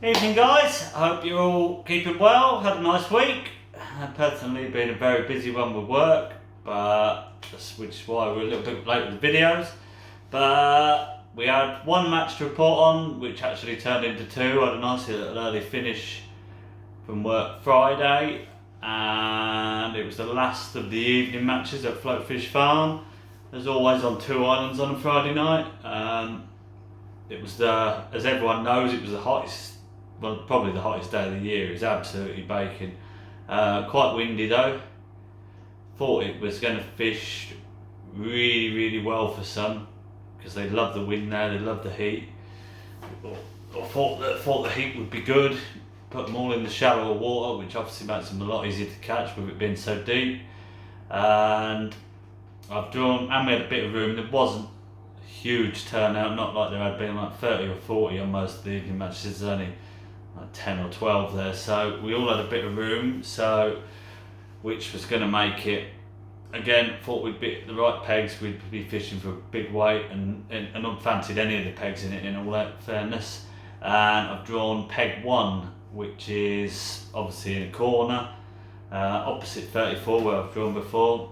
Evening guys, I hope you're all keeping well, had a nice week. Personally been a very busy one with work, which is why we're a little bit late with the videos. But we had one match to report on, which actually turned into two. I had a nice little early finish from work Friday, and it was the last of the evening matches at Floatfish Farm. As always on two islands on a Friday night. It was as everyone knows, it was the hottest, well, probably the hottest day of the year. It was absolutely baking. Quite windy though. Thought it was going to fish really well for some, because they love the wind there, they love the heat. I thought the heat would be good. Put them all in the shallower water, which obviously makes them a lot easier to catch with it being so deep. And I've drawn, and we had a bit of room. There wasn't a huge turnout, not like there had been like 30 or 40 on most of the evening matches. There's only like 10 or 12 there, so we all had a bit of room, so which was going to make it. Again, thought we'd be the right pegs, we'd be fishing for a big weight, and not fancied any of the pegs in it, in all that fairness. And I've drawn peg 1, which is obviously in a corner, opposite 34 where I've drawn before.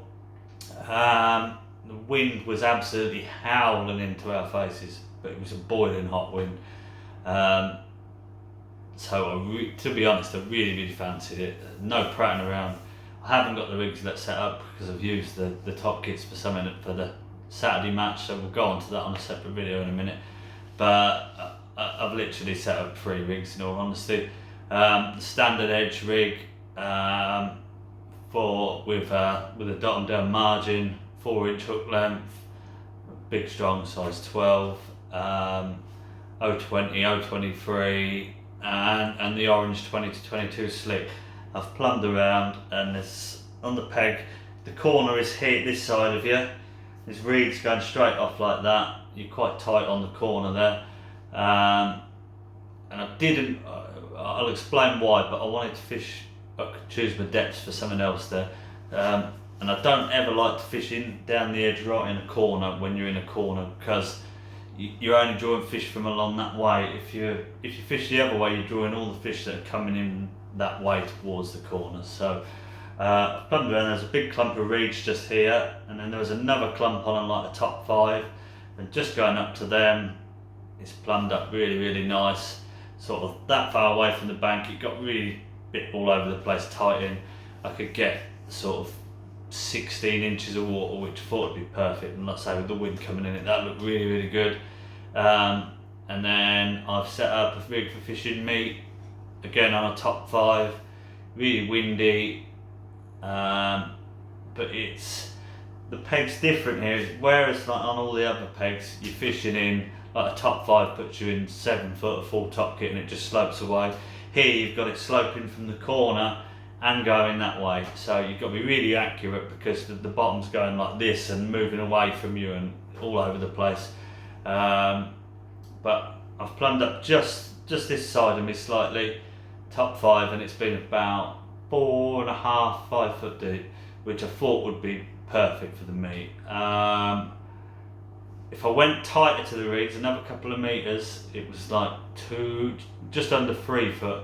The wind was absolutely howling into our faces, but it was a boiling hot wind. So to be honest, I really fancied it. No prattling around. I haven't got the rigs set up because I've used the top kits for the Saturday match, so we'll go on to that on a separate video in a minute. But I've literally set up 3 rigs in all honesty. The standard edge rig with a bottom down margin, 4-inch hook length, big strong size 12, 020, 023, and the orange 20 to 22 slick. I've plumbed around, and this on the peg, the corner is here, this side of you. This reed's going straight off like that. You're quite tight on the corner there. And I didn't, I'll explain why, but I wanted to fish, I could choose my depths for something else there. And I don't ever like to fish down the edge right in a corner when you're in a corner, because you're only drawing fish from along that way. If you fish the other way, you're drawing all the fish that are coming in that way towards the corner. So I've plumbed around. There's a big clump of reeds just here, and then there was another clump on like the top 5, and just going up to them, it's plumbed up really nice. Sort of that far away from the bank, it got really bit all over the place, tight in. I could get sort of 16 inches of water, which I thought would be perfect, and like I say, with the wind coming in, that looked really good. And then I've set up a rig for fishing meat, again on a top 5, really windy, but the peg's different here, whereas like on all the other pegs you're fishing in, like a top 5 puts you in 7 foot of full top kit and it just slopes away. Here you've got it sloping from the corner and going that way, so you've got to be really accurate, because the bottom's going like this and moving away from you and all over the place. But I've plumbed up just this side of me slightly, top 5, and it's been about 4.5, 5 foot deep, which I thought would be perfect for the meat. If I went tighter to the reeds, another couple of meters, it was like just under 3 foot.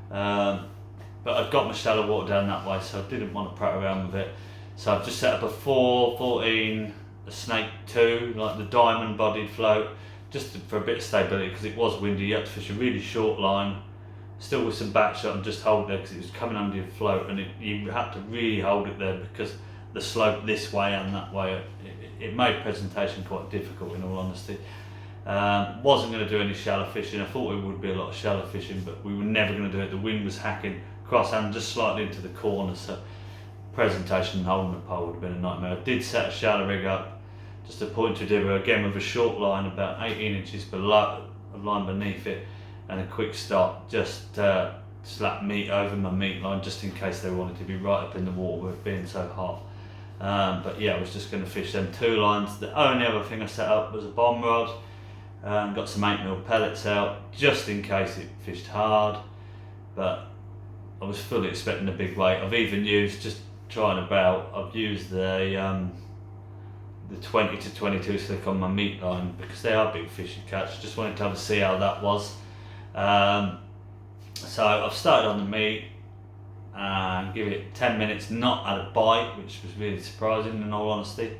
But I've got my shallow water down that way, so I didn't want to prat around with it. So I've just set up a 4-14, a snake 2, like the diamond bodied float, just for a bit of stability, because it was windy. You had to fish a really short line, still with some back shot, and just hold there because it was coming under your float, and you had to really hold it there because the slope this way and that way, it made presentation quite difficult in all honesty. Wasn't going to do any shallow fishing. I thought it would be a lot of shallow fishing, but we were never going to do it. The wind was hacking across and just slightly into the corner, so presentation and holding the pole would have been a nightmare. I did set a shallow rig up, just a pointer dibber, again with a short line about 18 inches below, a line beneath it, and a quick stop, just slap meat over my meat line, just in case they wanted to be right up in the water with it being so hot. But yeah, I was just going to fish them 2 lines. The only other thing I set up was a bomb rod. Got some 8mm pellets out, just in case it fished hard, but I was fully expecting a big weight. I've even used, just trying about, I've used the 20 to 22 slick on my meat line, because they are big fish to catch. Just wanted to have a see how that was. So I've started on the meat and give it 10 minutes, not had a bite, which was really surprising in all honesty.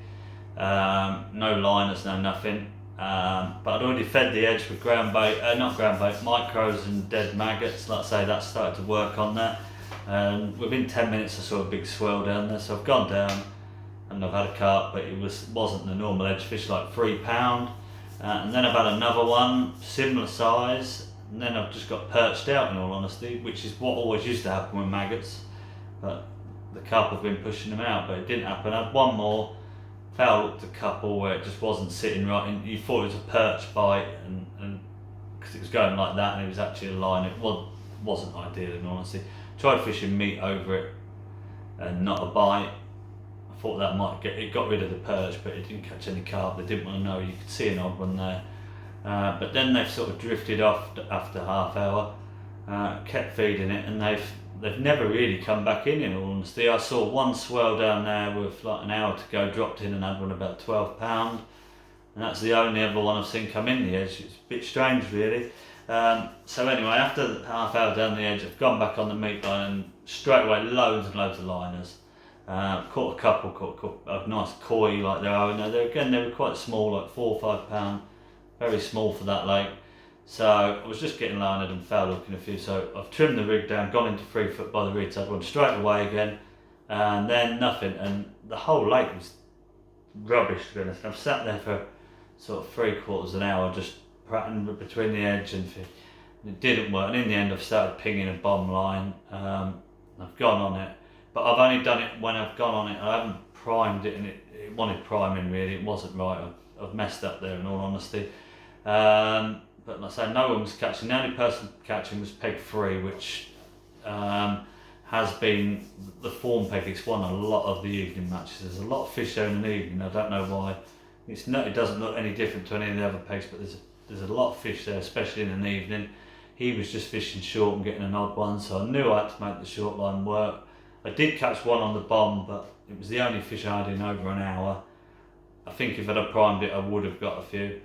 No liners, no nothing. But I'd already fed the edge with ground bait, not ground bait, micros and dead maggots. Like I say, that started to work on that. And within 10 minutes I saw a big swell down there, so I've gone down and I've had a carp, but it wasn't the normal edge fish, like £3. And then I've had another one, similar size, and then I've just got perched out in all honesty, which is what always used to happen with maggots. But the carp have been pushing them out, but it didn't happen. I had one more, foul looked a couple where it just wasn't sitting right, and you thought it was a perch bite, and because it was going like that and it was actually a line, it wasn't ideal in all honesty. Tried fishing meat over it and not a bite. I thought that might it got rid of the perch, but it didn't catch any carp. They didn't want to know. You could see an odd one there, but then they've sort of drifted off after half hour. Kept feeding it, and they've never really come back in all honesty. I saw one swell down there with like an hour to go, dropped in and had one about £12, and that's the only other one I've seen come in the edge. It's a bit strange really. So anyway, after half hour down the edge, I've gone back on the meat line and straight away loads and loads of liners. Caught a couple of nice koi like they are. They were quite small, like £4 or £5, very small for that lake. So I was just getting linered and foul looking a few. So I've trimmed the rig down, gone into 3 foot by the reeds, I'd run straight away again, and then nothing. And the whole lake was rubbish to be honest. I've sat there for sort of 3/4 an hour just prattling between the edge and it didn't work. And in the end, I've started pinging a bomb line. I've gone on it, but I've only done it when I've gone on it. I haven't primed it, and it wanted priming really. It wasn't right. I've messed up there in all honesty. But like I say, no one was catching. The only person catching was peg 3, which has been the form peg. It's won a lot of the evening matches. There's a lot of fish there in the evening. I don't know why. It doesn't look any different to any of the other pegs, but there's a lot of fish there, especially in an evening. He was just fishing short and getting an odd one, so I knew I had to make the short line work. I did catch one on the bomb, but it was the only fish I had in over an hour. I think if I'd have primed it, I would have got a few.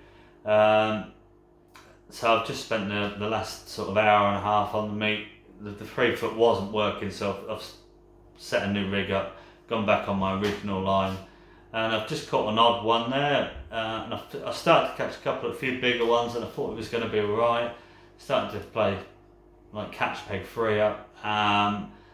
So I've just spent the last sort of hour and a half on the meat. The 3 foot wasn't working, so I've set a new rig up, gone back on my original line, and I've just caught an odd one there. And I started to catch a few bigger ones, and I thought it was going to be alright. Starting to play like catch peg 3 up.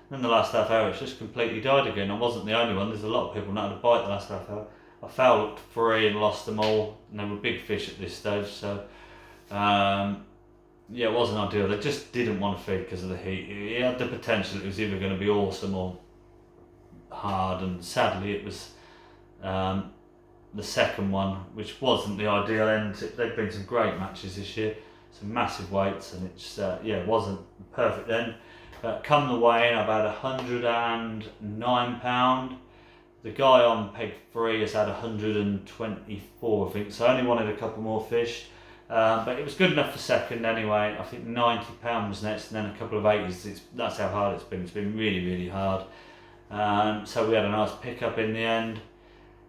Then the last half hour it's just completely died again. I wasn't the only one. There's a lot of people not had a bite the last half hour. I foul hooked 3 and lost them all, and they were big fish at this stage. So yeah, it wasn't ideal. They just didn't want to feed because of the heat. It had the potential. It was either going to be awesome or hard, and sadly it was the second one, which wasn't the ideal end. They've been some great matches this year, some massive weights, and it's yeah, it wasn't perfect end. Come the weigh in, I've had £109. The guy on peg 3 has had 124, I think, so I only wanted a couple more fish. But it was good enough for second anyway. I think £90 was next, and then a couple of 80s. That's how hard it's been. It's been really, really hard. So we had a nice pick-up in the end.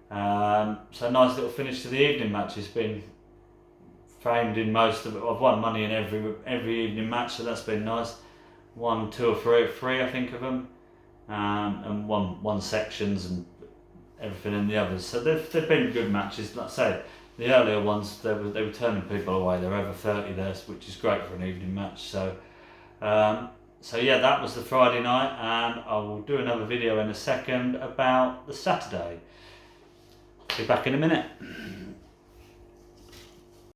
So a nice little finish to the evening match. It's been framed in most of it. I've won money in every evening match, so that's been nice. 1, 2 or 3 I think of them, and won sections and everything in the others. So they've been good matches. Like I say, the earlier ones they were turning people away. They're over 30 there, which is great for an evening match. So so yeah, that was the Friday night, and I will do another video in a second about the Saturday. Be back in a minute.